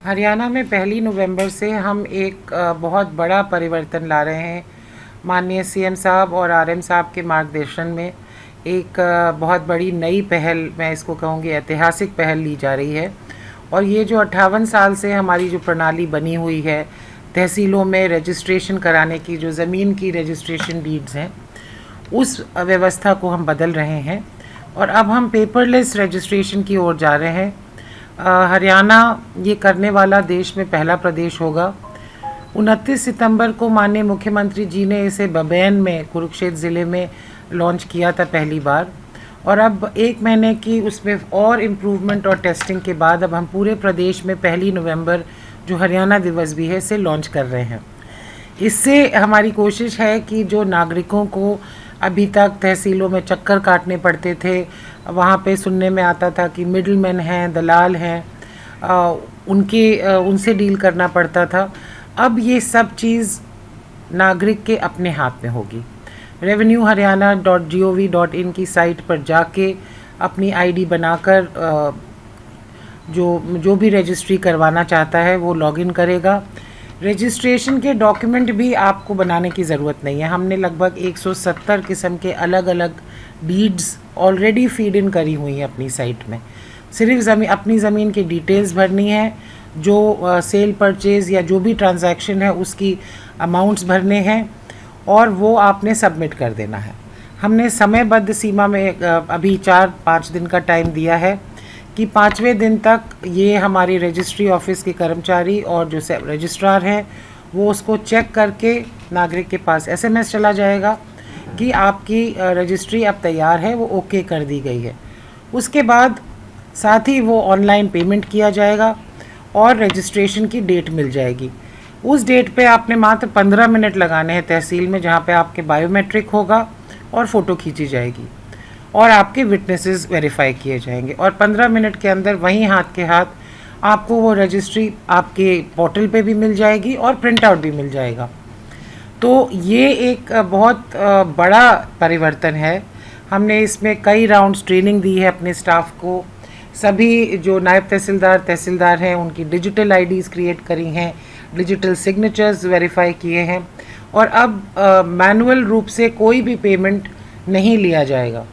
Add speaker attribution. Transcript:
Speaker 1: हरियाणा में 1 नवंबर से हम एक बहुत बड़ा परिवर्तन ला रहे हैं। माननीय सीएम साहब और आरएम साहब के मार्गदर्शन में एक बहुत बड़ी नई पहल, मैं इसको कहूँगी ऐतिहासिक पहल ली जा रही है। और ये जो 58 साल से हमारी जो प्रणाली बनी हुई है तहसीलों में रजिस्ट्रेशन कराने की, जो ज़मीन की रजिस्ट्रेशन डीड्स हैं, उस व्यवस्था को हम बदल रहे हैं और अब हम पेपरलेस रजिस्ट्रेशन की ओर जा रहे हैं। हरियाणा ये करने वाला देश में पहला प्रदेश होगा। 29 सितंबर को माननीय मुख्यमंत्री जी ने इसे बबैन में, कुरुक्षेत्र ज़िले में लॉन्च किया था पहली बार। और अब 1 महीने की उसमें और इम्प्रूवमेंट और टेस्टिंग के बाद अब हम पूरे प्रदेश में 1 नवंबर, जो हरियाणा दिवस भी है, इसे लॉन्च कर रहे हैं। इससे हमारी कोशिश है कि जो नागरिकों को अभी तक तहसीलों में चक्कर काटने पड़ते थे, वहाँ पे सुनने में आता था कि मिडलमैन हैं, दलाल हैं, उनसे डील करना पड़ता था, अब ये सब चीज़ नागरिक के अपने हाथ में होगी। revenueharyana.gov.in की साइट पर जाके अपनी आईडी बनाकर जो भी रजिस्ट्री करवाना चाहता है वो लॉगिन करेगा। रजिस्ट्रेशन के डॉक्यूमेंट भी आपको बनाने की ज़रूरत नहीं है। हमने लगभग 170 किस्म के अलग अलग डीड्स ऑलरेडी फीड इन करी हुई हैं अपनी साइट में। सिर्फ अपनी ज़मीन की डिटेल्स भरनी है, जो सेल परचेज़ या जो भी ट्रांजैक्शन है उसकी अमाउंट्स भरने हैं और वो आपने सबमिट कर देना है। हमने समयबद्ध सीमा में अभी 4-5 दिन का टाइम दिया है कि 5वें दिन तक ये हमारी रजिस्ट्री ऑफिस के कर्मचारी और जो रजिस्ट्रार हैं वो उसको चेक करके नागरिक के पास एसएमएस चला जाएगा कि आपकी रजिस्ट्री अब तैयार है, वो ओके कर दी गई है। उसके बाद साथ ही वो ऑनलाइन पेमेंट किया जाएगा और रजिस्ट्रेशन की डेट मिल जाएगी। उस डेट पे आपने मात्र 15 मिनट लगाने हैं तहसील में, जहाँ पे आपके बायोमेट्रिक होगा और फ़ोटो खींची जाएगी और आपके विटनेसेस वेरीफाई किए जाएंगे और 15 मिनट के अंदर वहीं हाथ के हाथ आपको वो रजिस्ट्री आपके पोर्टल पे भी मिल जाएगी और प्रिंट आउट भी मिल जाएगा। तो ये एक बहुत बड़ा परिवर्तन है। हमने इसमें कई राउंड्स ट्रेनिंग दी है अपने स्टाफ को। सभी जो नायब तहसीलदार हैं उनकी डिजिटल आईडीज़ क्रिएट करी हैं, डिजिटल सिग्नेचर्स वेरीफाई किए हैं और अब मैनुअल रूप से कोई भी पेमेंट नहीं लिया जाएगा।